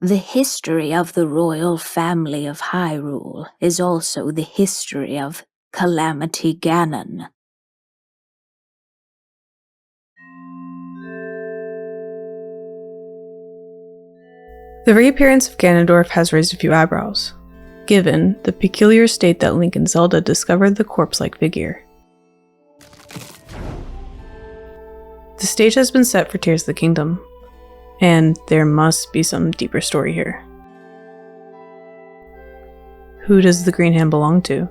The history of the royal family of Hyrule is also the history of Calamity Ganon. The reappearance of Ganondorf has raised a few eyebrows, given the peculiar state that Link and Zelda discovered the corpse-like figure. The stage has been set for Tears of the Kingdom, and there must be some deeper story here. Who does the green hand belong to?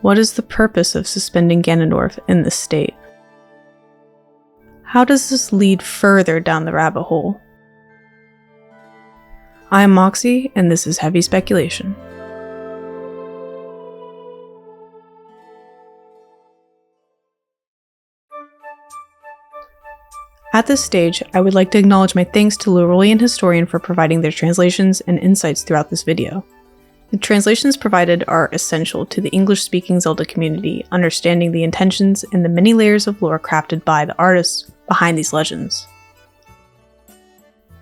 What is the purpose of suspending Ganondorf in this state? How does this lead further down the rabbit hole? I am Moxie, and this is Heavy Speculation. At this stage, I would like to acknowledge my thanks to Lyrolean Historian for providing their translations and insights throughout this video. The translations provided are essential to the English-speaking Zelda community understanding the intentions and the many layers of lore crafted by the artists behind these legends.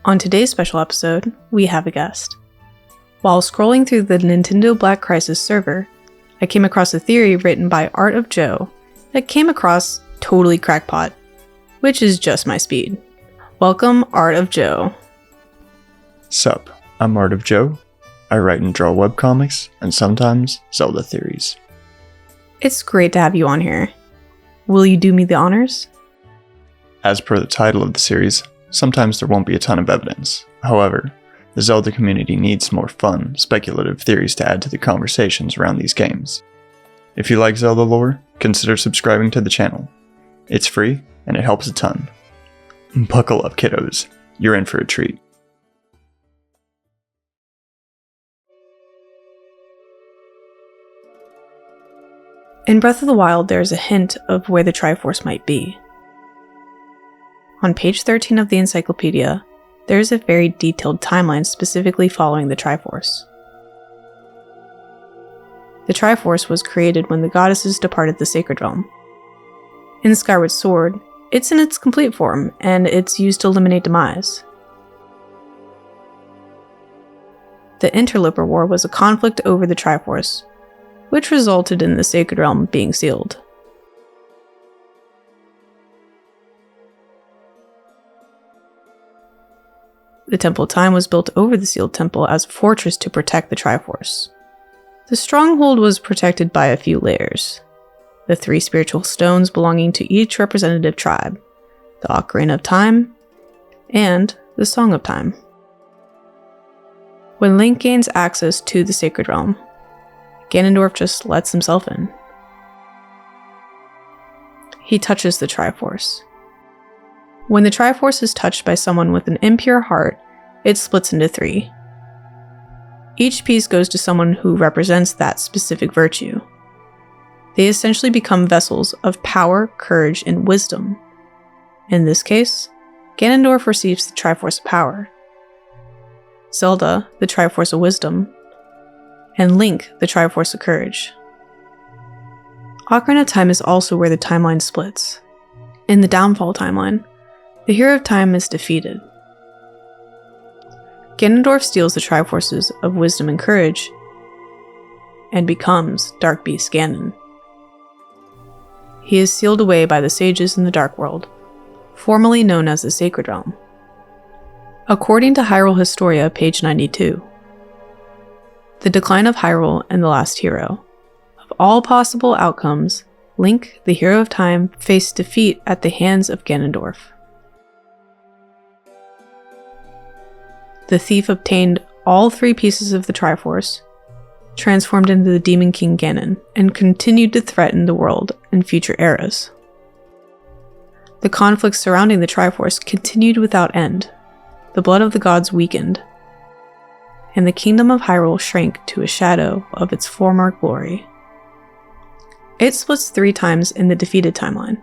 On today's special episode, we have a guest. While scrolling through the Nintendo Black Crisis server, I came across a theory written by Art of Joe that came across totally crackpot, which is just my speed. Welcome, Art of Joe. Sup, I'm Art of Joe. I write and draw webcomics, and sometimes Zelda theories. It's great to have you on here. Will you do me the honors? As per the title of the series, sometimes there won't be a ton of evidence. However, the Zelda community needs more fun, speculative theories to add to the conversations around these games. If you like Zelda lore, consider subscribing to the channel. It's free, and it helps a ton. Buckle up, kiddos. You're in for a treat. In Breath of the Wild, there is a hint of where the Triforce might be. On page 13 of the encyclopedia, there is a very detailed timeline specifically following the Triforce. The Triforce was created when the goddesses departed the Sacred Realm. In Skyward Sword, it's in its complete form, and it's used to eliminate Demise. The Interloper War was a conflict over the Triforce, which resulted in the Sacred Realm being sealed. The Temple of Time was built over the sealed temple as a fortress to protect the Triforce. The stronghold was protected by a few layers. The 3 spiritual stones belonging to each representative tribe, the Ocarina of Time, and the Song of Time. When Link gains access to the Sacred Realm, Ganondorf just lets himself in. He touches the Triforce. When the Triforce is touched by someone with an impure heart, it splits into 3. Each piece goes to someone who represents that specific virtue. They essentially become vessels of power, courage, and wisdom. In this case, Ganondorf receives the Triforce of Power, Zelda, the Triforce of Wisdom, and Link, the Triforce of Courage. Ocarina of Time is also where the timeline splits. In the Downfall timeline, the Hero of Time is defeated. Ganondorf steals the Triforces of Wisdom and Courage and becomes Dark Beast Ganon. He is sealed away by the sages in the Dark World, formerly known as the Sacred Realm. According to Hyrule Historia, page 92, The Decline of Hyrule and the Last Hero. Of all possible outcomes, Link, the Hero of Time, faced defeat at the hands of Ganondorf. The thief obtained all 3 pieces of the Triforce, transformed into the Demon King Ganon, and continued to threaten the world in future eras. The conflicts surrounding the Triforce continued without end. The blood of the gods weakened, and the kingdom of Hyrule shrank to a shadow of its former glory. It splits 3 times in the defeated timeline.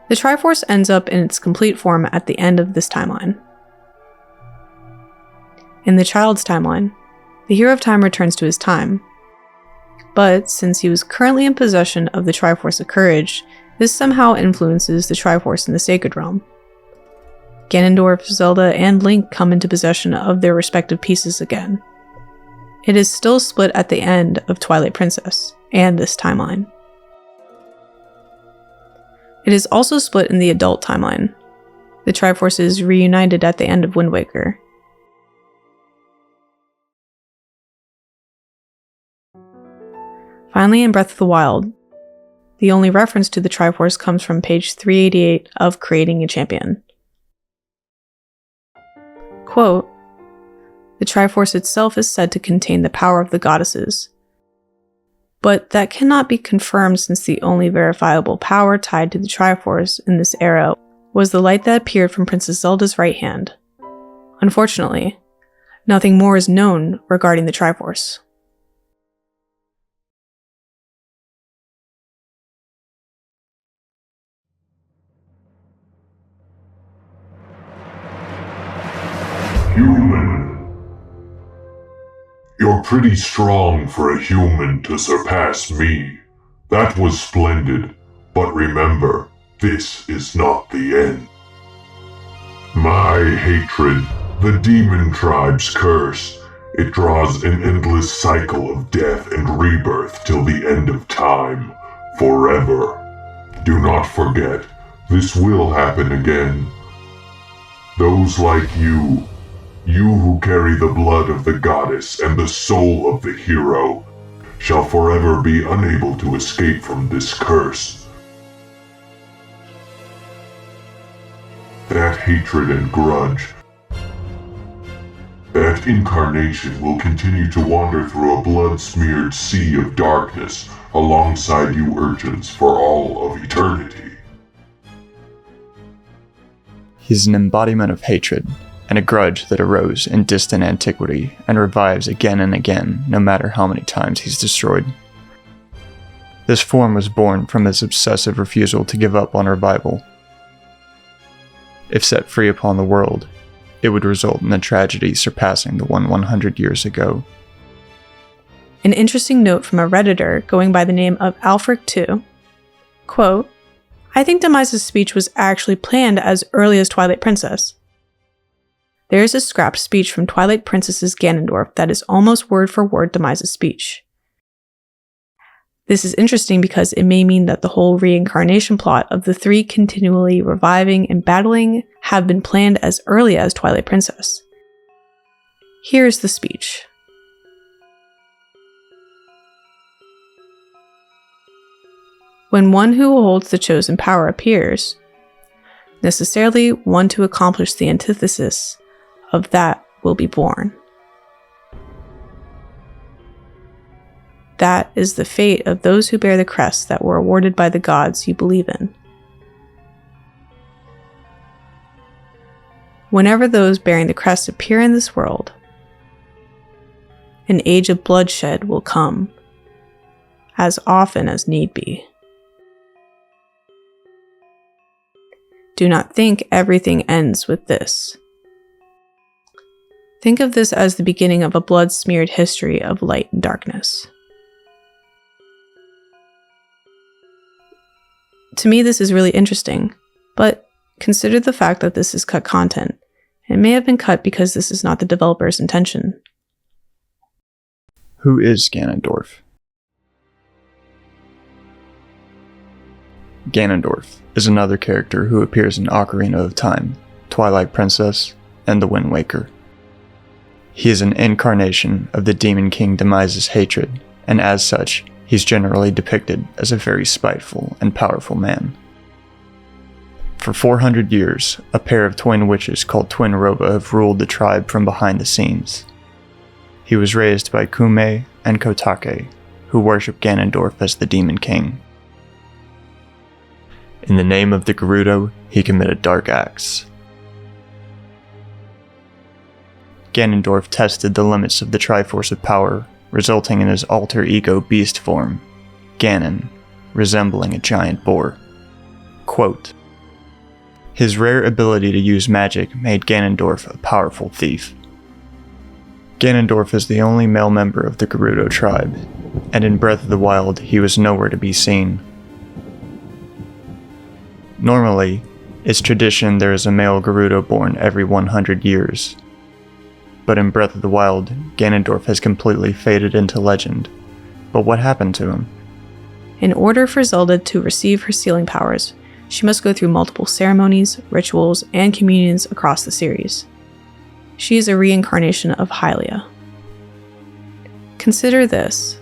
The Triforce ends up in its complete form at the end of this timeline. In the Child's timeline, the Hero of Time returns to his time, but since he was currently in possession of the Triforce of Courage, this somehow influences the Triforce in the Sacred Realm. Ganondorf, Zelda, and Link come into possession of their respective pieces again. It is still split at the end of Twilight Princess and this timeline. It is also split in the adult timeline. The Triforce is reunited at the end of Wind Waker. Finally, in Breath of the Wild, the only reference to the Triforce comes from page 388 of Creating a Champion. Quote, "The Triforce itself is said to contain the power of the goddesses, but that cannot be confirmed since the only verifiable power tied to the Triforce in this era was the light that appeared from Princess Zelda's right hand. Unfortunately, nothing more is known regarding the Triforce." Human. You're pretty strong for a human to surpass me. That was splendid, but remember, this is not the end. My hatred, the Demon Tribe's curse, it draws an endless cycle of death and rebirth till the end of time, forever. Do not forget, this will happen again. Those like you who carry the blood of the goddess and the soul of the hero, shall forever be unable to escape from this curse. That hatred and grudge, that incarnation will continue to wander through a blood-smeared sea of darkness alongside you urchins for all of eternity. He's an embodiment of hatred, and a grudge that arose in distant antiquity and revives again and again, no matter how many times he's destroyed. This form was born from his obsessive refusal to give up on revival. If set free upon the world, it would result in a tragedy surpassing the one 100 years ago. An interesting note from a Redditor going by the name of Alfric2, quote, "I think Demise's speech was actually planned as early as Twilight Princess. There is a scrapped speech from Twilight Princess's Ganondorf that is almost word for word Demise's speech. This is interesting because it may mean that the whole reincarnation plot of the three continually reviving and battling have been planned as early as Twilight Princess. Here is the speech. When one who holds the chosen power appears, necessarily one to accomplish the antithesis of that will be born. That is the fate of those who bear the crests that were awarded by the gods you believe in. Whenever those bearing the crest appear in this world, an age of bloodshed will come, as often as need be. Do not think everything ends with this. Think of this as the beginning of a blood-smeared history of light and darkness." To me, this is really interesting, but consider the fact that this is cut content. It may have been cut because this is not the developer's intention. Who is Ganondorf? Ganondorf is another character who appears in Ocarina of Time, Twilight Princess, and The Wind Waker. He is an incarnation of the Demon King Demise's hatred, and as such, he's generally depicted as a very spiteful and powerful man. For 400 years, a pair of twin witches called Twin Roba have ruled the tribe from behind the scenes. He was raised by Kume and Kotake, who worship Ganondorf as the Demon King. In the name of the Gerudo, he committed dark acts. Ganondorf tested the limits of the Triforce of power, resulting in his alter ego beast form, Ganon, resembling a giant boar. Quote, "His rare ability to use magic made Ganondorf a powerful thief. Ganondorf is the only male member of the Gerudo tribe, and in Breath of the Wild he was nowhere to be seen. Normally, It's tradition there is a male Gerudo born every 100 years. But in Breath of the Wild, Ganondorf has completely faded into legend. But what happened to him? In order for Zelda to receive her sealing powers, she must go through multiple ceremonies, rituals, and communions across the series. She is a reincarnation of Hylia. Consider this.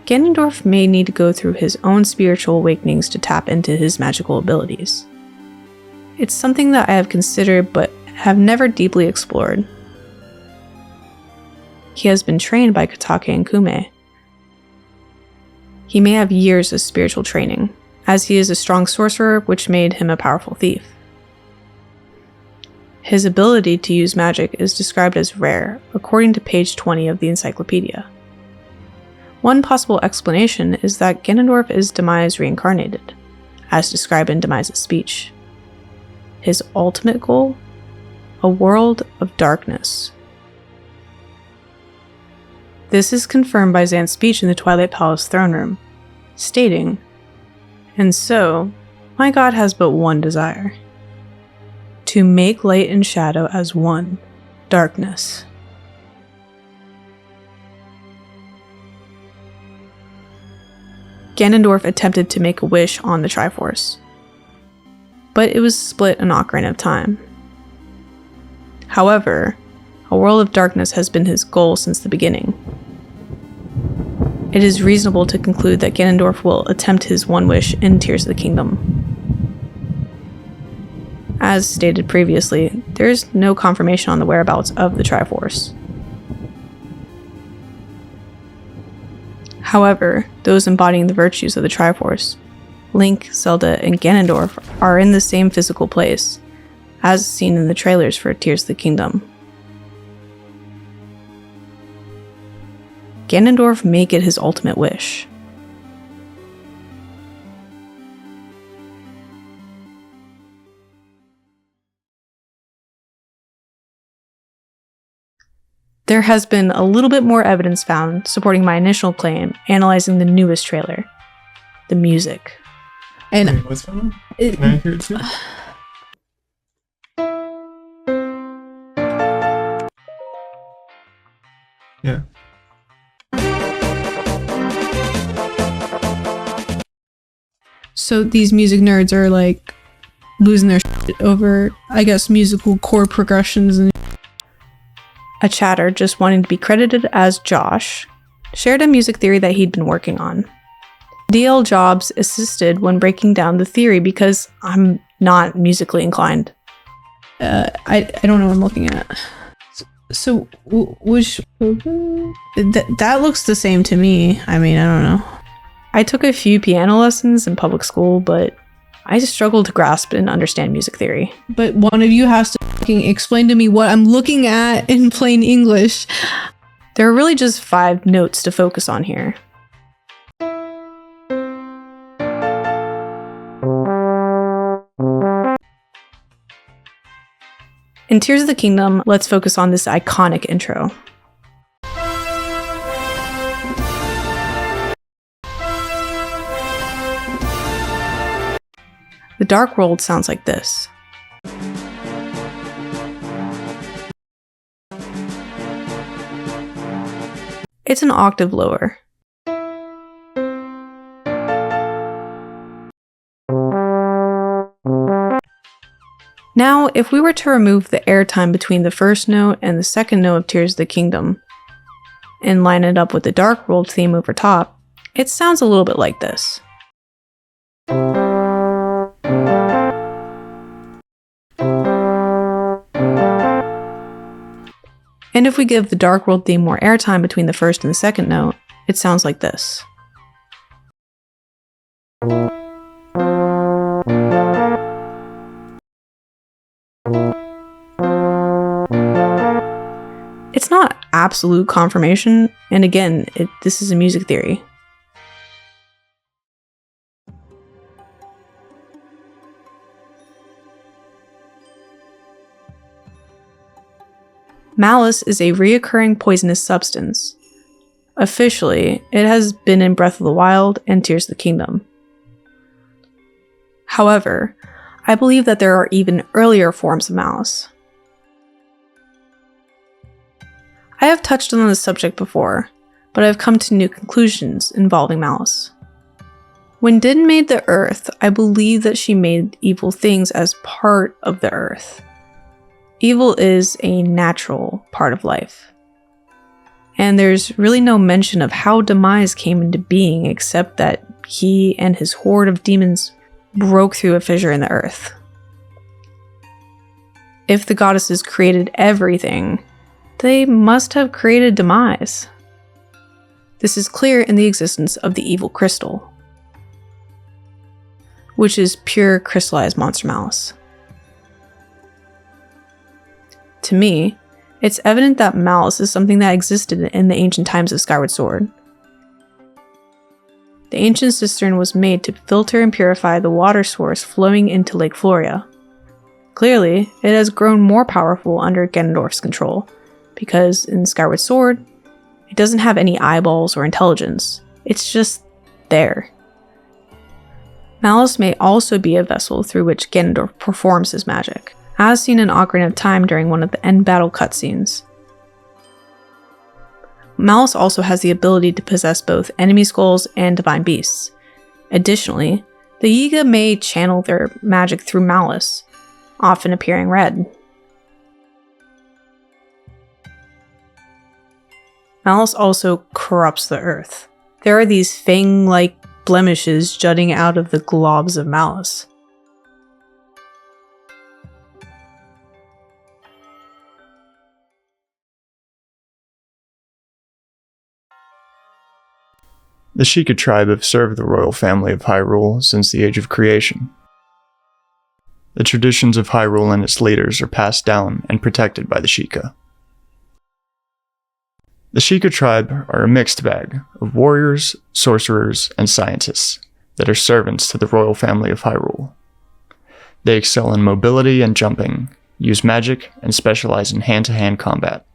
Ganondorf may need to go through his own spiritual awakenings to tap into his magical abilities. It's something that I have considered but have never deeply explored. He has been trained by Kotake and Kume. He may have years of spiritual training, as he is a strong sorcerer, which made him a powerful thief. His ability to use magic is described as rare, according to page 20 of the encyclopedia. One possible explanation is that Ganondorf is Demise reincarnated, as described in Demise's speech. His ultimate goal? A world of darkness. This is confirmed by Zan's speech in the Twilight Palace throne room, stating, "And so, my God has but one desire. To make light and shadow as one, darkness." Ganondorf attempted to make a wish on the Triforce, but it was split in Ocarina of Time. However, a world of darkness has been his goal since the beginning. It is reasonable to conclude that Ganondorf will attempt his one wish in Tears of the Kingdom. As stated previously, there is no confirmation on the whereabouts of the Triforce. However, those embodying the virtues of the Triforce, Link, Zelda, and Ganondorf, are in the same physical place, as seen in the trailers for Tears of the Kingdom. Ganondorf may get his ultimate wish. There has been a little bit more evidence found supporting my initial claim, analyzing the newest trailer. The music. And wait, what's going on? Can I hear it too? Yeah. so these music nerds are like losing their shit over, I guess, musical chord progressions and a chatter just wanting to be credited as Josh shared a music theory that he'd been working on. DL Jobs assisted when breaking down the theory because I'm not musically inclined. I don't know what I'm looking at. So which that looks the same to me. I mean, I don't know. I took a few piano lessons in public school, but I struggle to grasp and understand music theory. But one of you has to fucking explain to me what I'm looking at in plain English. There are really just 5 notes to focus on here. In Tears of the Kingdom, let's focus on this iconic intro. The Dark World sounds like this. It's an octave lower. Now, if we were to remove the airtime between the first note and the second note of Tears of the Kingdom, and line it up with the Dark World theme over top, it sounds a little bit like this. And if we give the Dark World theme more airtime between the first and the second note, it sounds like this. It's not absolute confirmation, and again, this is a music theory. Malice is a reoccurring poisonous substance. Officially, it has been in Breath of the Wild and Tears of the Kingdom. However, I believe that there are even earlier forms of Malice. I have touched on this subject before, but I have come to new conclusions involving Malice. When Din made the earth, I believe that she made evil things as part of the earth. Evil is a natural part of life. And there's really no mention of how Demise came into being except that he and his horde of demons broke through a fissure in the earth. If the goddesses created everything, they must have created Demise. This is clear in the existence of the evil crystal, which is pure crystallized monster Malice. To me, it's evident that Malice is something that existed in the ancient times of Skyward Sword. The ancient cistern was made to filter and purify the water source flowing into Lake Floria. Clearly, it has grown more powerful under Ganondorf's control, because in Skyward Sword, it doesn't have any eyeballs or intelligence. It's just there. Malice may also be a vessel through which Ganondorf performs his magic, as seen in Ocarina of Time during one of the end battle cutscenes. Malice also has the ability to possess both enemy skulls and divine beasts. Additionally, the Yiga may channel their magic through Malice, often appearing red. Malice also corrupts the earth. There are these fang-like blemishes jutting out of the globs of Malice. The Sheikah Tribe have served the royal family of Hyrule since the Age of Creation. The traditions of Hyrule and its leaders are passed down and protected by the Sheikah. The Sheikah Tribe are a mixed bag of warriors, sorcerers, and scientists that are servants to the royal family of Hyrule. They excel in mobility and jumping, use magic, and specialize in hand-to-hand combat.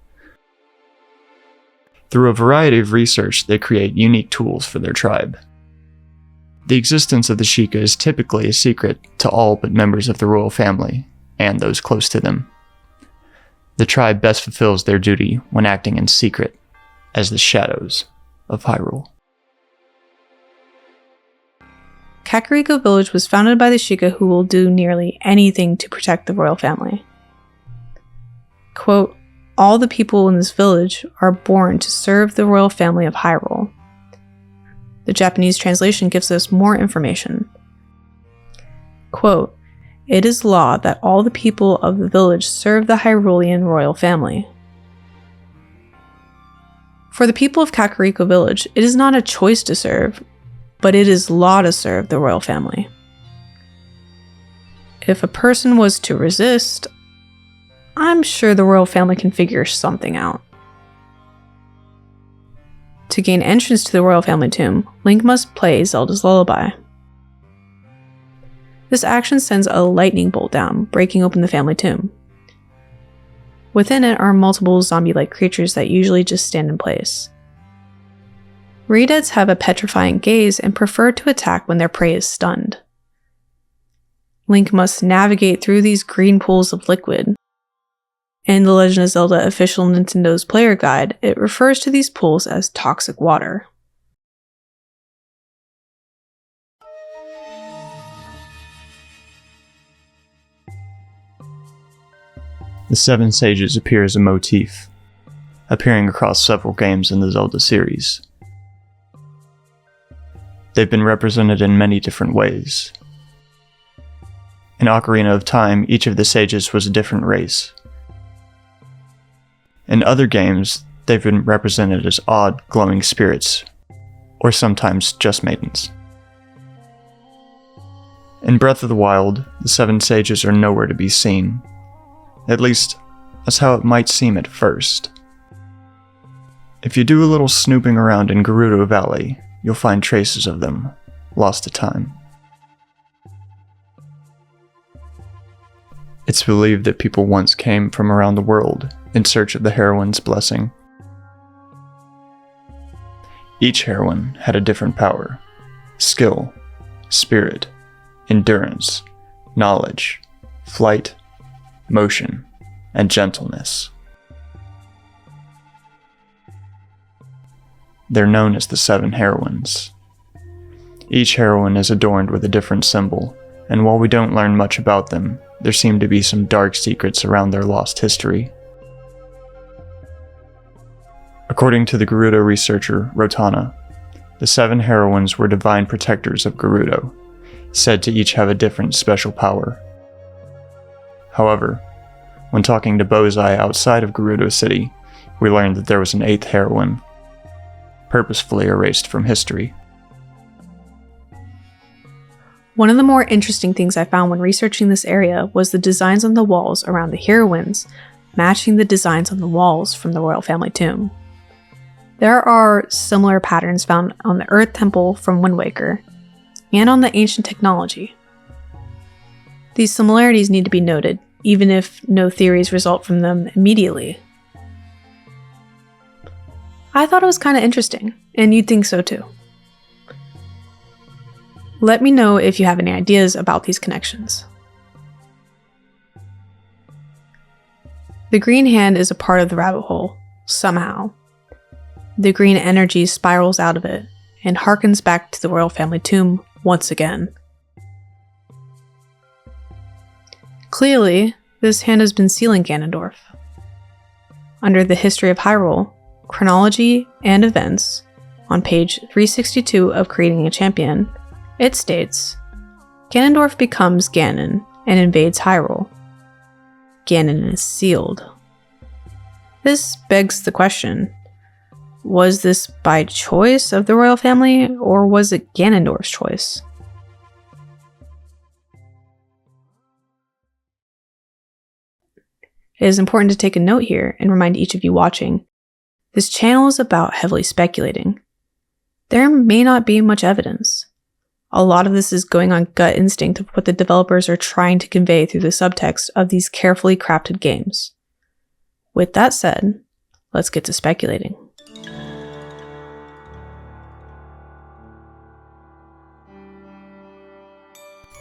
Through a variety of research, they create unique tools for their tribe. The existence of the Sheikah is typically a secret to all but members of the royal family, and those close to them. The tribe best fulfills their duty when acting in secret, as the shadows of Hyrule. Kakariko Village was founded by the Sheikah, who will do nearly anything to protect the royal family. Quote, "All the people in this village are born to serve the royal family of Hyrule." The Japanese translation gives us more information. Quote, "It is law that all the people of the village serve the Hyrulean royal family." For the people of Kakariko Village, it is not a choice to serve, but it is law to serve the royal family. If a person was to resist, I'm sure the royal family can figure something out. To gain entrance to the royal family tomb, Link must play Zelda's Lullaby. This action sends a lightning bolt down, breaking open the family tomb. Within it are multiple zombie-like creatures that usually just stand in place. Redeads have a petrifying gaze and prefer to attack when their prey is stunned. Link must navigate through these green pools of liquid. In The Legend of Zelda official Nintendo's player guide, it refers to these pools as toxic water. The Seven Sages appear as a motif, appearing across several games in the Zelda series. They've been represented in many different ways. In Ocarina of Time, each of the sages was a different race. In other games, they've been represented as odd, glowing spirits, or sometimes just maidens. In Breath of the Wild, the Seven Sages are nowhere to be seen. At least, that's how it might seem at first. If you do a little snooping around in Gerudo Valley, you'll find traces of them, lost to time. It's believed that people once came from around the world in search of the heroine's blessing. Each heroine had a different power, skill, spirit, endurance, knowledge, flight, motion, and gentleness. They're known as the 7 heroines. Each heroine is adorned with a different symbol, and while we don't learn much about them, there seem to be some dark secrets around their lost history. According to the Gerudo researcher Rotana, the 7 heroines were divine protectors of Gerudo, said to each have a different special power. However, when talking to Bozai outside of Gerudo City, we learned that there was an 8th heroine, purposefully erased from history. One of the more interesting things I found when researching this area was the designs on the walls around the heroines matching the designs on the walls from the royal family tomb. There are similar patterns found on the Earth Temple from Wind Waker, and on the ancient technology. These similarities need to be noted, even if no theories result from them immediately. I thought it was kind of interesting, and you'd think so too. Let me know if you have any ideas about these connections. The green hand is a part of the rabbit hole, somehow. The green energy spirals out of it, and harkens back to the royal family tomb once again. Clearly, this hand has been sealing Ganondorf. Under the History of Hyrule, Chronology and Events, on page 362 of Creating a Champion, it states, Ganondorf becomes Ganon and invades Hyrule. Ganon is sealed. This begs the question, was this by choice of the royal family, or was it Ganondorf's choice? It is important to take a note here and remind each of you watching, this channel is about heavily speculating. There may not be much evidence. A lot of this is going on gut instinct of what the developers are trying to convey through the subtext of these carefully crafted games. With that said, let's get to speculating.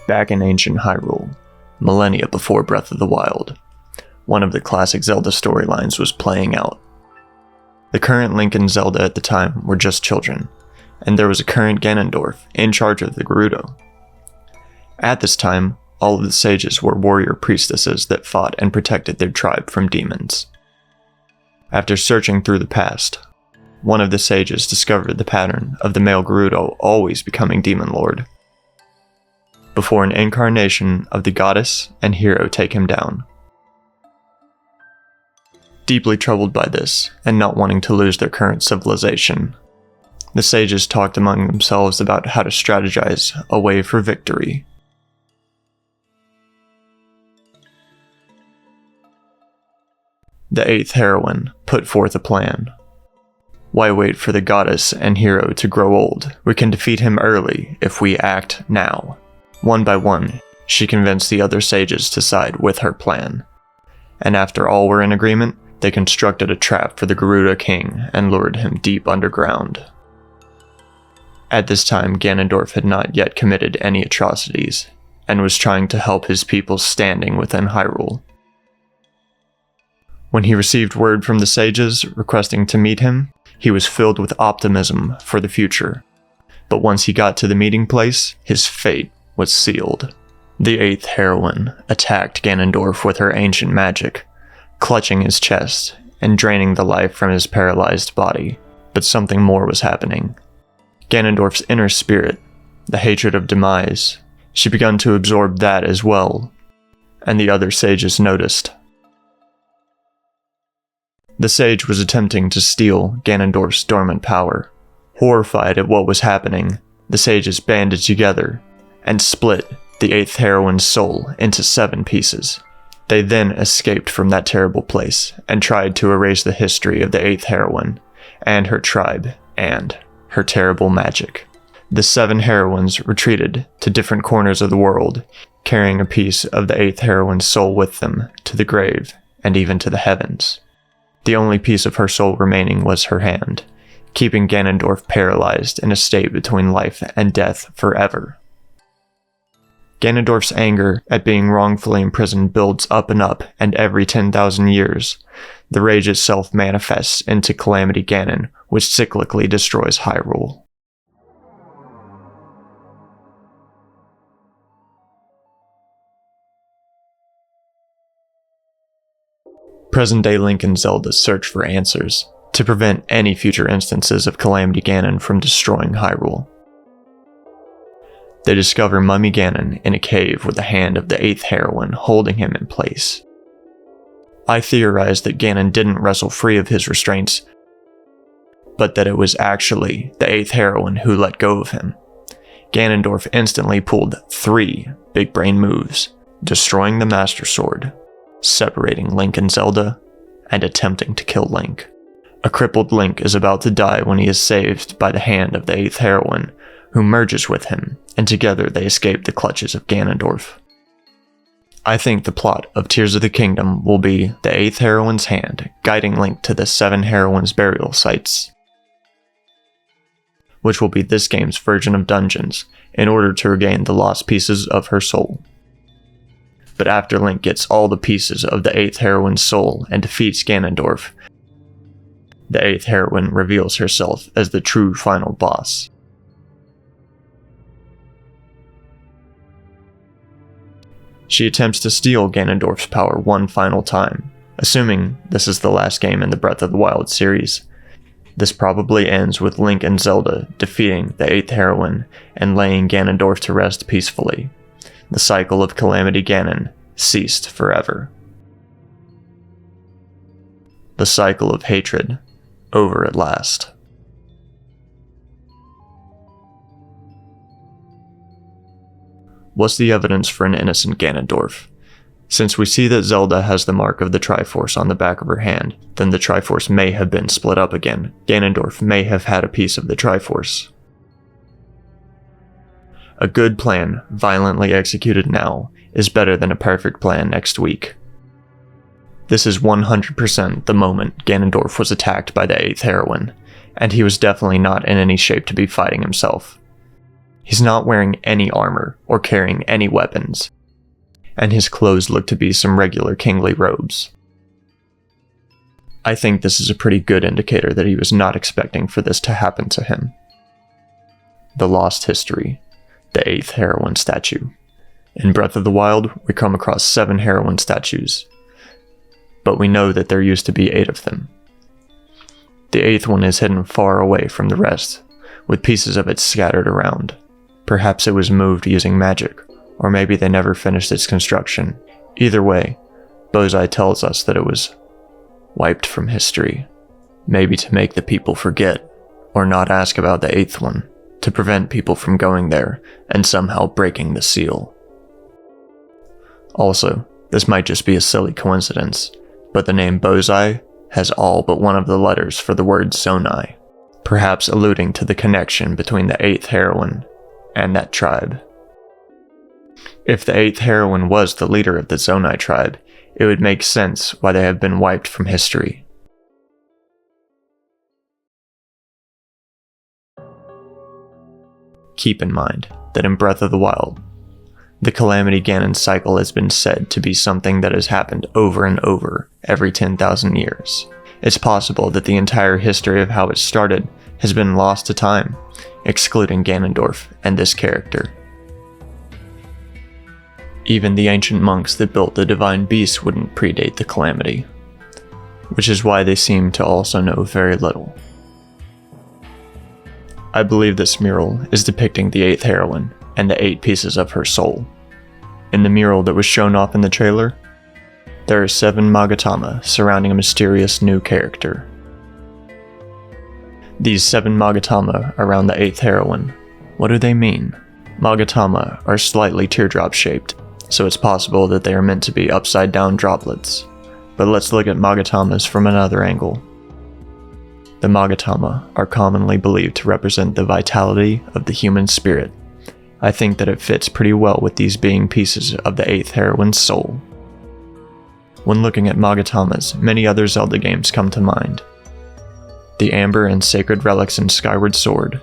Back in ancient Hyrule, millennia before Breath of the Wild, one of the classic Zelda storylines was playing out. The current Link and Zelda at the time were just children, and there was a current Ganondorf in charge of the Gerudo. At this time, all of the sages were warrior priestesses that fought and protected their tribe from demons. After searching through the past, one of the sages discovered the pattern of the male Gerudo always becoming Demon Lord, before an incarnation of the goddess and hero take him down. Deeply troubled by this, and not wanting to lose their current civilization, the sages talked among themselves about how to strategize a way for victory. The 8th heroine put forth a plan. Why wait for the goddess and hero to grow old? We can defeat him early if we act now. One by one, she convinced the other sages to side with her plan. And after all were in agreement, they constructed a trap for the Gerudo king and lured him deep underground. At this time, Ganondorf had not yet committed any atrocities, and was trying to help his people standing within Hyrule. When he received word from the sages requesting to meet him, he was filled with optimism for the future. But once he got to the meeting place, his fate was sealed. The 8th heroine attacked Ganondorf with her ancient magic, clutching his chest and draining the life from his paralyzed body. But something more was happening. Ganondorf's inner spirit, the hatred of Demise, she began to absorb that as well, and the other sages noticed. The sage was attempting to steal Ganondorf's dormant power. Horrified at what was happening, the sages banded together and split the 8th heroine's soul into 7 pieces. They then escaped from that terrible place and tried to erase the history of the 8th heroine and her tribe and her terrible magic. The 7 heroines retreated to different corners of the world, carrying a piece of the 8th heroine's soul with them to the grave and even to the heavens. The only piece of her soul remaining was her hand, keeping Ganondorf paralyzed in a state between life and death forever. Ganondorf's anger at being wrongfully imprisoned builds up, and every 10,000 years, the rage itself manifests into Calamity Ganon, which cyclically destroys Hyrule. Present-day Link and Zelda search for answers to prevent any future instances of Calamity Ganon from destroying Hyrule. They discover Mummy Ganon in a cave with the hand of the 8th heroine holding him in place. I theorize that Ganon didn't wrestle free of his restraints, but that it was actually the 8th heroine who let go of him. Ganondorf instantly pulled 3 big brain moves, destroying the Master Sword, separating Link and Zelda, and attempting to kill Link. A crippled Link is about to die when he is saved by the hand of the 8th heroine, who merges with him, and together they escape the clutches of Ganondorf. I think the plot of Tears of the Kingdom will be the 8th heroine's hand guiding Link to the 7 heroines' burial sites, which will be this game's version of dungeons, in order to regain the lost pieces of her soul. But after Link gets all the pieces of the 8th heroine's soul and defeats Ganondorf, the 8th heroine reveals herself as the true final boss. She attempts to steal Ganondorf's power one final time, assuming this is the last game in the Breath of the Wild series. This probably ends with Link and Zelda defeating the 8th heroine and laying Ganondorf to rest peacefully. The cycle of Calamity Ganon ceased forever. The cycle of hatred over at last. What's the evidence for an innocent Ganondorf? Since we see that Zelda has the mark of the Triforce on the back of her hand, then the Triforce may have been split up again. Ganondorf may have had a piece of the Triforce. A good plan, violently executed now, is better than a perfect plan next week. This is 100% the moment Ganondorf was attacked by the 8th heroine, and he was definitely not in any shape to be fighting himself. He's not wearing any armor or carrying any weapons, and his clothes look to be some regular kingly robes. I think this is a pretty good indicator that he was not expecting for this to happen to him. The Lost History, the 8th heroine statue. In Breath of the Wild, we come across 7 heroine statues, but we know that there used to be 8 of them. The 8th one is hidden far away from the rest, with pieces of it scattered around. Perhaps it was moved using magic, or maybe they never finished its construction. Either way, Bozai tells us that it was wiped from history, maybe to make the people forget, or not ask about the 8th one, to prevent people from going there and somehow breaking the seal. Also, this might just be a silly coincidence, but the name Bozai has all but one of the letters for the word Zonai, perhaps alluding to the connection between the 8th heroine and that tribe. If the 8th heroine was the leader of the Zonai tribe, it would make sense why they have been wiped from history. Keep in mind that in Breath of the Wild, the Calamity Ganon cycle has been said to be something that has happened over and over every 10,000 years. It's possible that the entire history of how it started has been lost to time, excluding Ganondorf and this character. Even the ancient monks that built the divine beast wouldn't predate the Calamity, which is why they seem to also know very little. I believe this mural is depicting the 8th heroine and the 8 pieces of her soul. In the mural that was shown off in the trailer, there are 7 Magatama surrounding a mysterious new character. These 7 Magatama around the 8th heroine, what do they mean? Magatama are slightly teardrop shaped, so it's possible that they are meant to be upside down droplets. But let's look at Magatamas from another angle. The Magatama are commonly believed to represent the vitality of the human spirit. I think that it fits pretty well with these being pieces of the 8th heroine's soul. When looking at Magatamas, many other Zelda games come to mind. The Amber and Sacred Relics in Skyward Sword.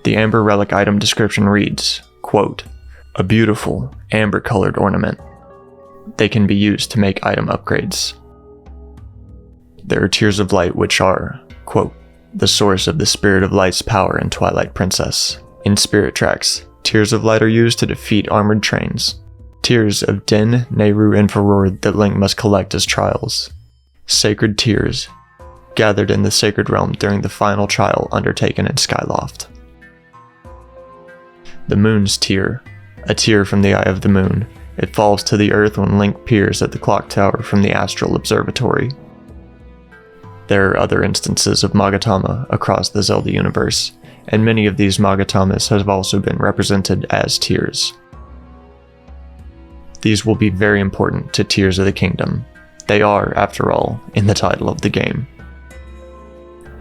The Amber Relic item description reads, quote, a beautiful amber-colored ornament. They can be used to make item upgrades. There are Tears of Light, which are, quote, the source of the Spirit of Light's power in Twilight Princess. In Spirit Tracks, Tears of Light are used to defeat armored trains. Tears of Din, Nehru, and Farord that Link must collect as trials. Sacred Tears, gathered in the Sacred Realm during the final trial undertaken in Skyloft. The Moon's Tear, a tear from the eye of the moon. It falls to the earth when Link peers at the clock tower from the Astral Observatory. There are other instances of Magatama across the Zelda universe, and many of these Magatamas have also been represented as tears. These will be very important to Tears of the Kingdom. They are, after all, in the title of the game.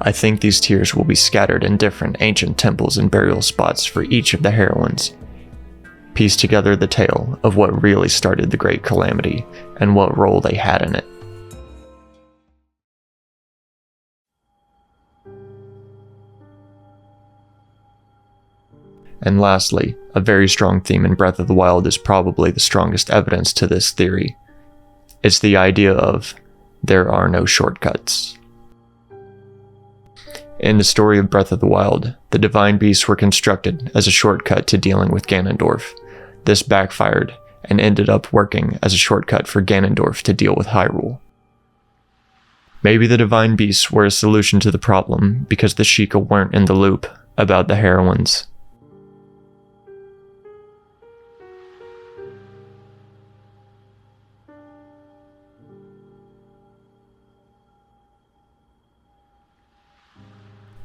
I think these tears will be scattered in different ancient temples and burial spots for each of the heroines. Piece together the tale of what really started the Great Calamity and what role they had in it. And lastly, a very strong theme in Breath of the Wild is probably the strongest evidence to this theory. It's the idea of, there are no shortcuts. In the story of Breath of the Wild, the Divine Beasts were constructed as a shortcut to dealing with Ganondorf. This backfired, and ended up working as a shortcut for Ganondorf to deal with Hyrule. Maybe the Divine Beasts were a solution to the problem because the Sheikah weren't in the loop about the heroines.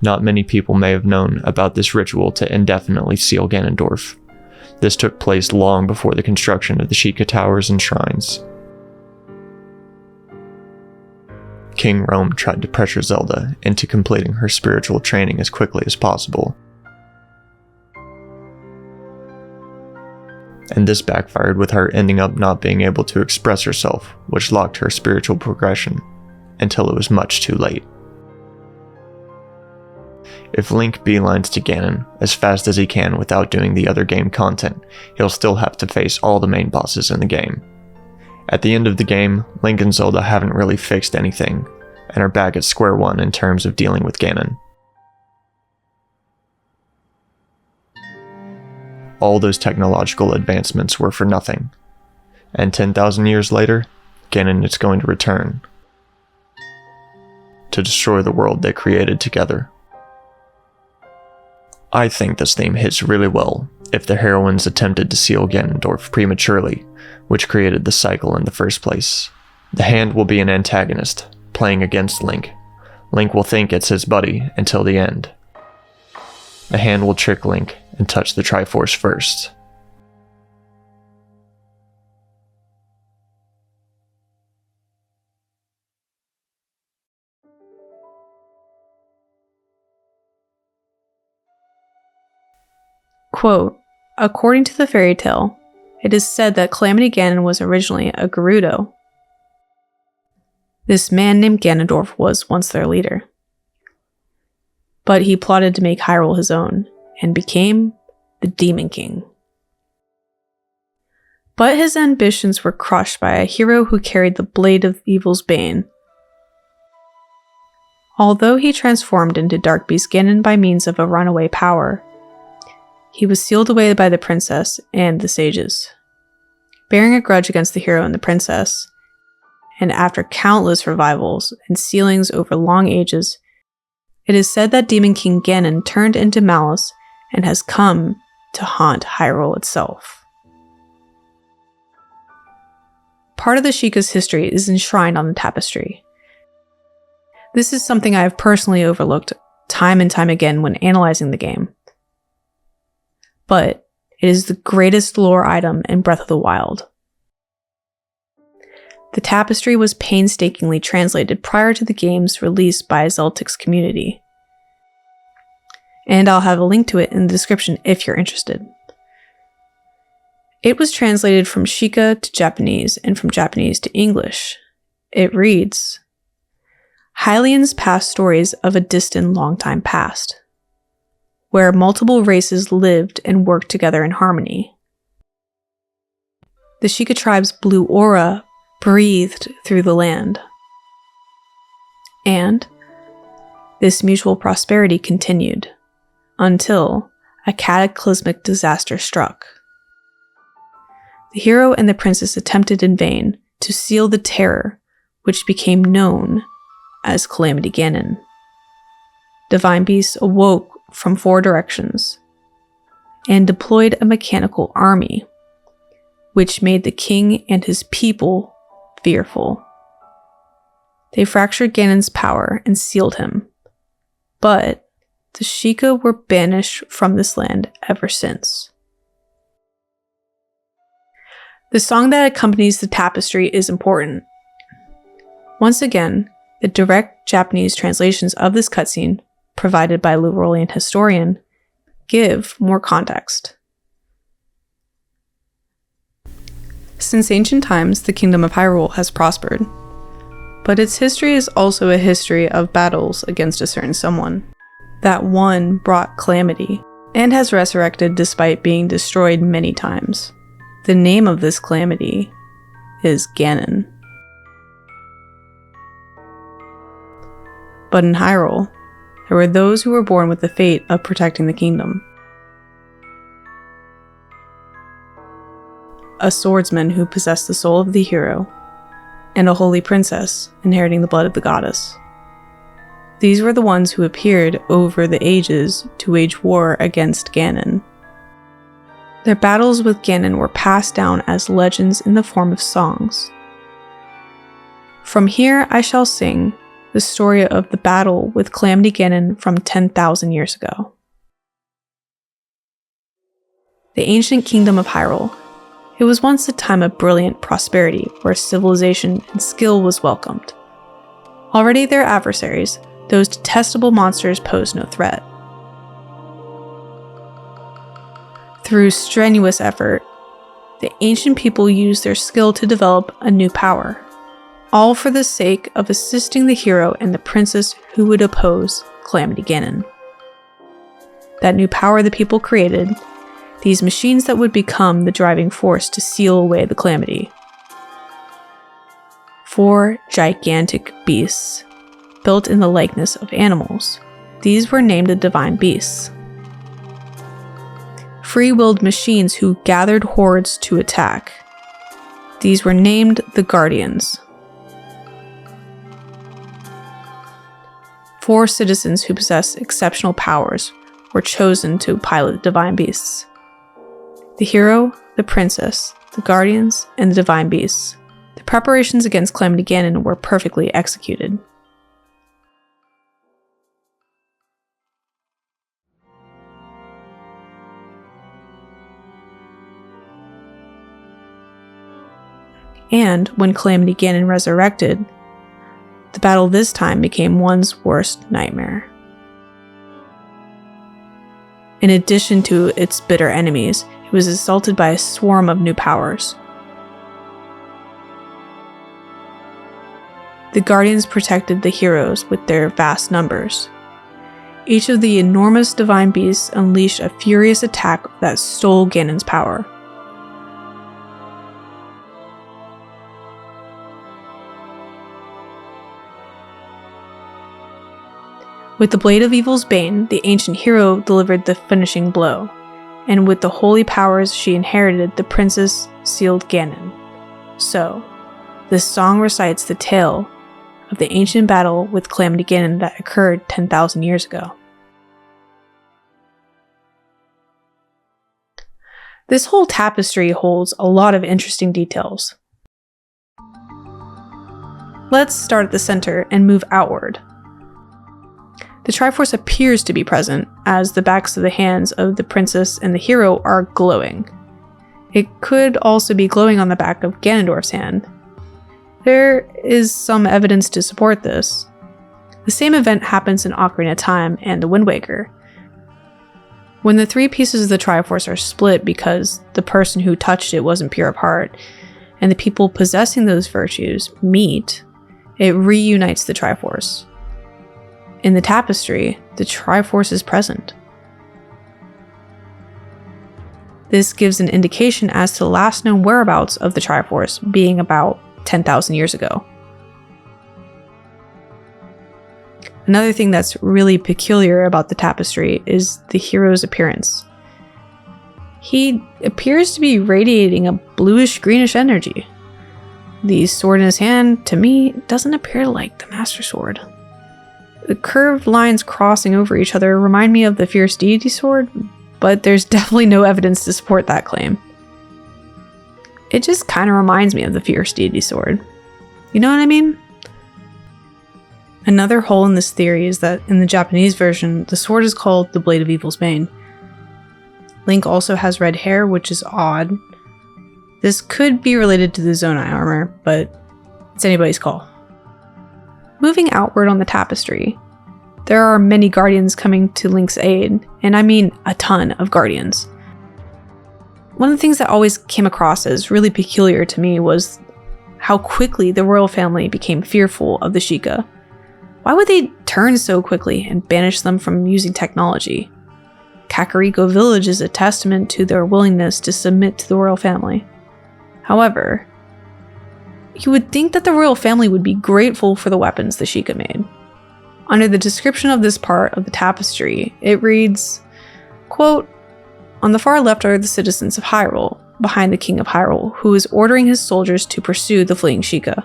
Not many people may have known about this ritual to indefinitely seal Ganondorf. This took place long before the construction of the Sheikah Towers and Shrines. King Rome tried to pressure Zelda into completing her spiritual training as quickly as possible. And this backfired with her ending up not being able to express herself, which locked her spiritual progression, until it was much too late. If Link beelines to Ganon as fast as he can without doing the other game content, he'll still have to face all the main bosses in the game. At the end of the game, Link and Zelda haven't really fixed anything, and are back at square one in terms of dealing with Ganon. All those technological advancements were for nothing, and 10,000 years later, Ganon is going to return to destroy the world they created together. I think this theme hits really well if the heroines attempted to seal Ganondorf prematurely, which created the cycle in the first place. The Hand will be an antagonist, playing against Link. Link will think it's his buddy until the end. The Hand will trick Link and touch the Triforce first. Quote, according to the fairy tale, it is said that Calamity Ganon was originally a Gerudo. This man named Ganondorf was once their leader. But he plotted to make Hyrule his own, and became the Demon King. But his ambitions were crushed by a hero who carried the blade of evil's bane. Although he transformed into Dark Beast Ganon by means of a runaway power, he was sealed away by the princess and the sages. Bearing a grudge against the hero and the princess, and after countless revivals and sealings over long ages, it is said that Demon King Ganon turned into Malice and has come to haunt Hyrule itself. Part of the Sheikah's history is enshrined on the tapestry. This is something I have personally overlooked time and time again when analyzing the game. But it is the greatest lore item in Breath of the Wild. The tapestry was painstakingly translated prior to the game's release by Zeltic's community. And I'll have a link to it in the description if you're interested. It was translated from Sheikah to Japanese and from Japanese to English. It reads, Hylians pass stories of a distant long time past, where multiple races lived and worked together in harmony. The Sheikah Tribe's blue aura breathed through the land. And this mutual prosperity continued until a cataclysmic disaster struck. The hero and the princess attempted in vain to seal the terror which became known as Calamity Ganon. Divine beasts awoke from 4 directions and deployed a mechanical army, which made the king and his people fearful. They fractured Ganon's power and sealed him, but the Sheikah were banished from this land ever since. The song that accompanies the tapestry is important. Once again, the direct Japanese translations of this cutscene, provided by Lurolian historian, give more context. Since ancient times, the kingdom of Hyrule has prospered, but its history is also a history of battles against a certain someone. That one brought calamity, and has resurrected despite being destroyed many times. The name of this calamity is Ganon. But in Hyrule, there were those who were born with the fate of protecting the kingdom. A swordsman who possessed the soul of the hero, and a holy princess inheriting the blood of the goddess. These were the ones who appeared over the ages to wage war against Ganon. Their battles with Ganon were passed down as legends in the form of songs. From here I shall sing the story of the battle with Calamity Ganon from 10,000 years ago. The ancient kingdom of Hyrule. It was once a time of brilliant prosperity where civilization and skill was welcomed. Already their adversaries, those detestable monsters, posed no threat. Through strenuous effort, the ancient people used their skill to develop a new power, all for the sake of assisting the hero and the princess who would oppose Calamity Ganon. That new power the people created, these machines that would become the driving force to seal away the calamity. 4 gigantic beasts, built in the likeness of animals. These were named the Divine Beasts. Free-willed machines who gathered hordes to attack. These were named the Guardians. 4 citizens who possess exceptional powers were chosen to pilot the Divine Beasts. The hero, the princess, the Guardians, and the Divine Beasts. The preparations against Calamity Ganon were perfectly executed. And when Calamity Ganon resurrected, the battle this time became one's worst nightmare. In addition to its bitter enemies, it was assaulted by a swarm of new powers. The Guardians protected the heroes with their vast numbers. Each of the enormous Divine Beasts unleashed a furious attack that stole Ganon's power. With the Blade of Evil's Bane, the ancient hero delivered the finishing blow, and with the holy powers she inherited, the princess sealed Ganon. So, this song recites the tale of the ancient battle with Calamity Ganon that occurred 10,000 years ago. This whole tapestry holds a lot of interesting details. Let's start at the center and move outward. The Triforce appears to be present, as the backs of the hands of the princess and the hero are glowing. It could also be glowing on the back of Ganondorf's hand. There is some evidence to support this. The same event happens in Ocarina of Time and The Wind Waker. When the 3 pieces of the Triforce are split because the person who touched it wasn't pure of heart, and the people possessing those virtues meet, it reunites the Triforce. In the tapestry, the Triforce is present. This gives an indication as to the last known whereabouts of the Triforce being about 10,000 years ago. Another thing that's really peculiar about the tapestry is the hero's appearance. He appears to be radiating a bluish-greenish energy. The sword in his hand, to me, doesn't appear like the Master Sword. The curved lines crossing over each other remind me of the Fierce Deity Sword, but there's definitely no evidence to support that claim. It just kind of reminds me of the Fierce Deity Sword. You know what I mean? Another hole in this theory is that in the Japanese version, the sword is called the Blade of Evil's Bane. Link also has red hair, which is odd. This could be related to the Zonai armor, but it's anybody's call. Moving outward on the tapestry, there are many guardians coming to Link's aid, and I mean a ton of guardians. One of the things that always came across as really peculiar to me was how quickly the royal family became fearful of the Sheikah. Why would they turn so quickly and banish them from using technology? Kakariko Village is a testament to their willingness to submit to the royal family. However, you would think that the royal family would be grateful for the weapons the Sheikah made. Under the description of this part of the tapestry, it reads, quote, "On the far left are the citizens of Hyrule, behind the king of Hyrule, who is ordering his soldiers to pursue the fleeing Sheikah."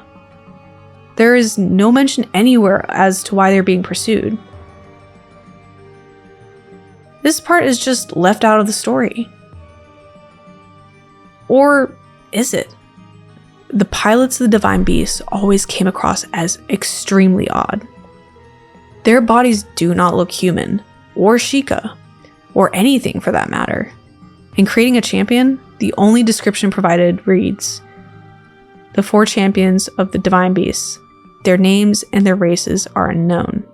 There is no mention anywhere as to why they're being pursued. This part is just left out of the story. Or is it? The pilots of the Divine Beasts always came across as extremely odd. Their bodies do not look human, or Sheikah, or anything for that matter. In creating a champion, the only description provided reads, "The 4 champions of the Divine Beasts. Their names and their races are unknown."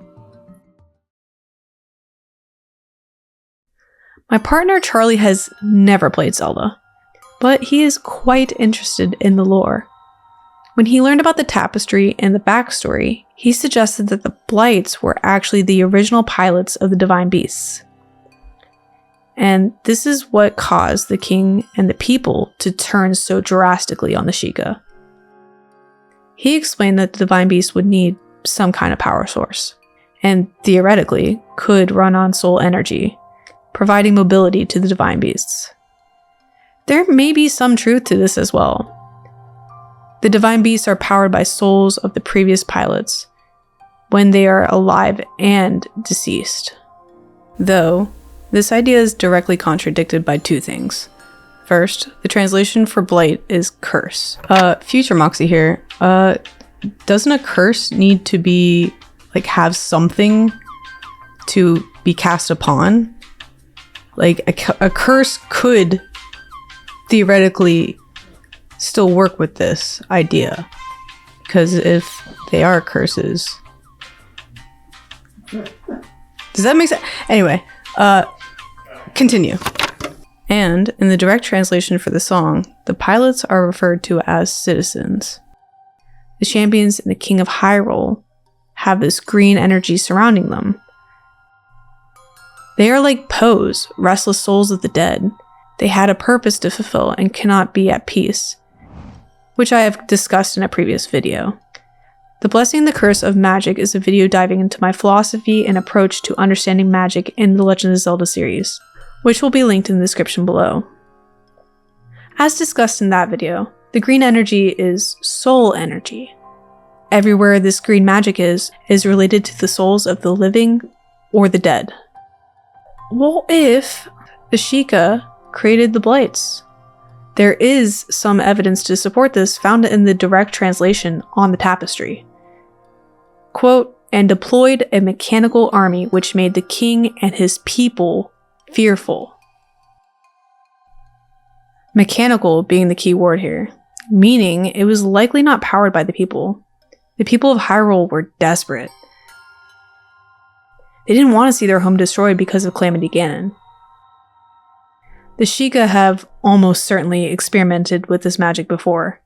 My partner Charlie has never played Zelda, but he is quite interested in the lore. When he learned about the tapestry and the backstory, he suggested that the Blights were actually the original pilots of the Divine Beasts. And this is what caused the king and the people to turn so drastically on the Sheikah. He explained that the Divine Beast would need some kind of power source, and theoretically could run on soul energy, providing mobility to the Divine Beasts. There may be some truth to this as well. The Divine Beasts are powered by souls of the previous pilots, when they are alive and deceased. Though, this idea is directly contradicted by 2 things. First, the translation for blight is curse. Future Moxie here. Doesn't a curse need to be, have something to be cast upon? A curse could theoretically still work with this idea. Because if they are curses... Does that make sense? Anyway, continue. And in the direct translation for the song, the pilots are referred to as citizens. The champions and the king of Hyrule have this green energy surrounding them. They are like Poes, restless souls of the dead. They had a purpose to fulfill and cannot be at peace, which I have discussed in a previous video. The Blessing and the Curse of Magic is a video diving into my philosophy and approach to understanding magic in the Legend of Zelda series, which will be linked in the description below. As discussed in that video, the green energy is soul energy. Everywhere this green magic is related to the souls of the living or the dead. What if the Sheikah created the Blights? There is some evidence to support this found in the direct translation on the tapestry. Quote, "and deployed a mechanical army which made the king and his people fearful." Mechanical being the key word here, meaning it was likely not powered by the people. The people of Hyrule were desperate. They didn't want to see their home destroyed because of Calamity Ganon. The Sheikah have almost certainly experimented with this magic before,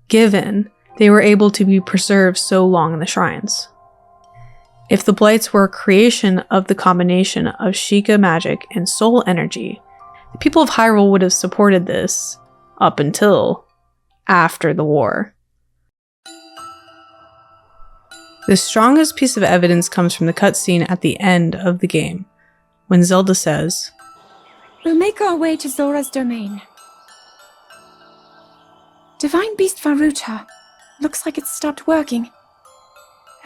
given they were able to be preserved so long in the shrines. If the Blights were a creation of the combination of Sheikah magic and soul energy, The people of Hyrule would have supported this up until after the war. The strongest piece of evidence comes from the cutscene at the end of the game, when Zelda says, "We'll make our way to Zora's domain. Divine Beast Faruta. Looks like it's stopped working.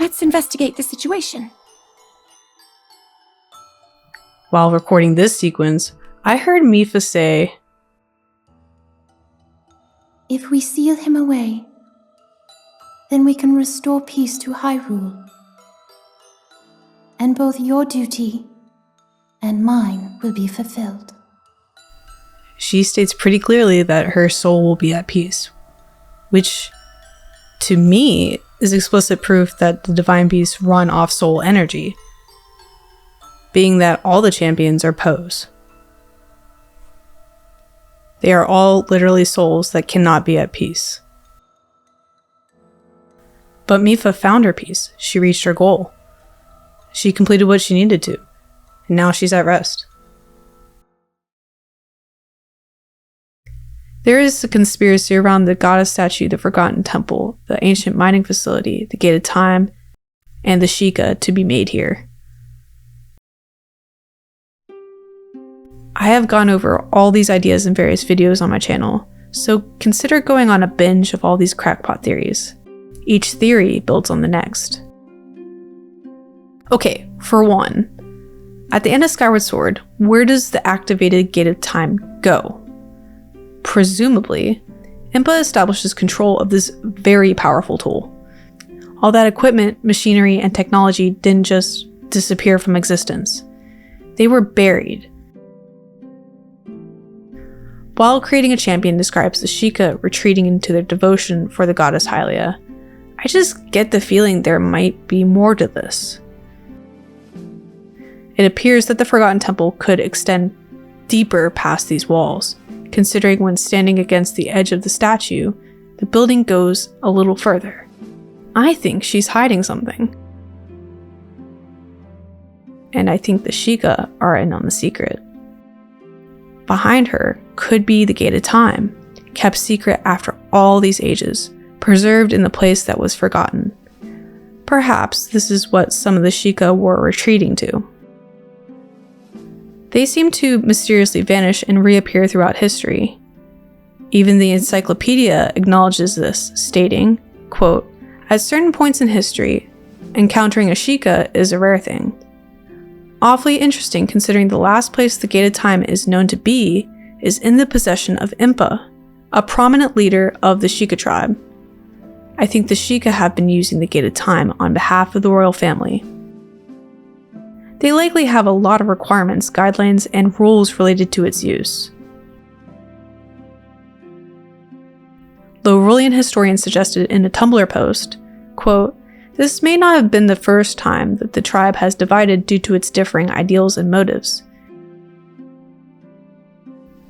Let's investigate the situation." While recording this sequence, I heard Mipha say, "If we seal him away, then we can restore peace to Hyrule. And both your duty and mine will be fulfilled." She states pretty clearly that her soul will be at peace, which, to me, is explicit proof that the Divine Beasts run off soul energy, being that all the champions are Poes. They are all literally souls that cannot be at peace. But Mipha found her peace. She reached her goal. She completed what she needed to, and now she's at rest. There is a conspiracy around the goddess statue, the Forgotten Temple, the ancient mining facility, the Gate of Time, and the Sheikah to be made here. I have gone over all these ideas in various videos on my channel, so consider going on a binge of all these crackpot theories. Each theory builds on the next. Okay, for one, at the end of Skyward Sword, where does the activated Gate of Time go? Presumably, Impa establishes control of this very powerful tool. All that equipment, machinery, and technology didn't just disappear from existence. They were buried. While creating a champion describes the Sheikah retreating into their devotion for the goddess Hylia, I just get the feeling there might be more to this. It appears that the Forgotten Temple could extend deeper past these walls, considering when standing against the edge of the statue, the building goes a little further. I think she's hiding something. And I think the Sheikah are in on the secret. Behind her could be the Gate of Time, kept secret after all these ages, preserved in the place that was forgotten. Perhaps this is what some of the Sheikah were retreating to. They seem to mysteriously vanish and reappear throughout history. Even the encyclopedia acknowledges this, stating, quote, "At certain points in history, encountering a Sheikah is a rare thing. Awfully interesting considering the last place the Gate of Time is known to be is in the possession of Impa, a prominent leader of the Sheikah Tribe. I think the Sheikah have been using the Gate of Time on behalf of the royal family. They likely have a lot of requirements, guidelines, and rules related to its use." Laurulian historians suggested in a Tumblr post, quote, "This may not have been the first time that the tribe has divided due to its differing ideals and motives.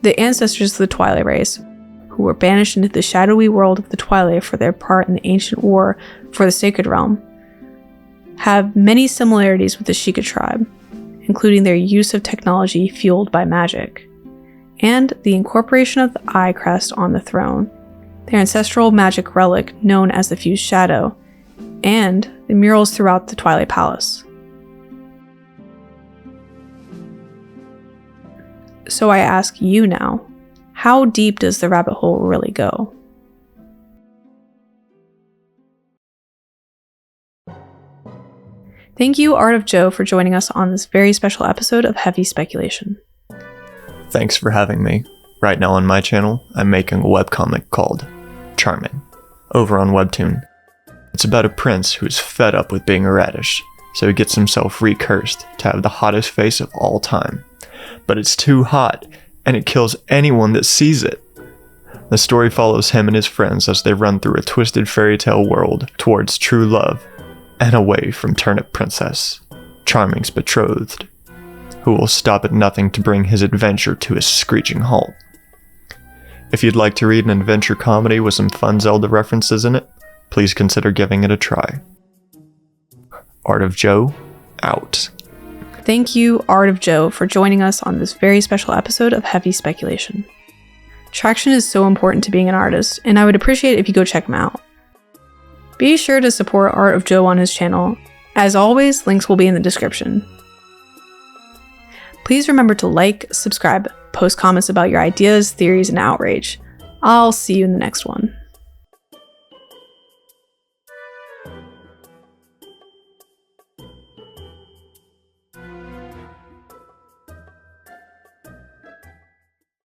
The ancestors of the Twilight race, who were banished into the shadowy world of the Twilight for their part in the ancient war for the Sacred Realm, have many similarities with the Sheikah Tribe, including their use of technology fueled by magic, and the incorporation of the eye crest on the throne, their ancestral magic relic known as the Fused Shadow, and the murals throughout the Twilight Palace. So I ask you now, how deep does the rabbit hole really go?" Thank you, Art of Joe, for joining us on this very special episode of Heavy Speculation. Thanks for having me. Right now on my channel, I'm making a webcomic called Charming, over on Webtoon. It's about a prince who's fed up with being a radish, so he gets himself recursed to have the hottest face of all time. But it's too hot, and it kills anyone that sees it. The story follows him and his friends as they run through a twisted fairy tale world towards true love, and away from Turnip Princess, Charming's betrothed, who will stop at nothing to bring his adventure to a screeching halt. If you'd like to read an adventure comedy with some fun Zelda references in it, please consider giving it a try. Art of Joe, out. Thank you, Art of Joe, for joining us on this very special episode of Heavy Speculation. Traction is so important to being an artist, and I would appreciate it if you go check him out. Be sure to support Art of Joe on his channel. As always, links will be in the description. Please remember to like, subscribe, post comments about your ideas, theories, and outrage. I'll see you in the next one.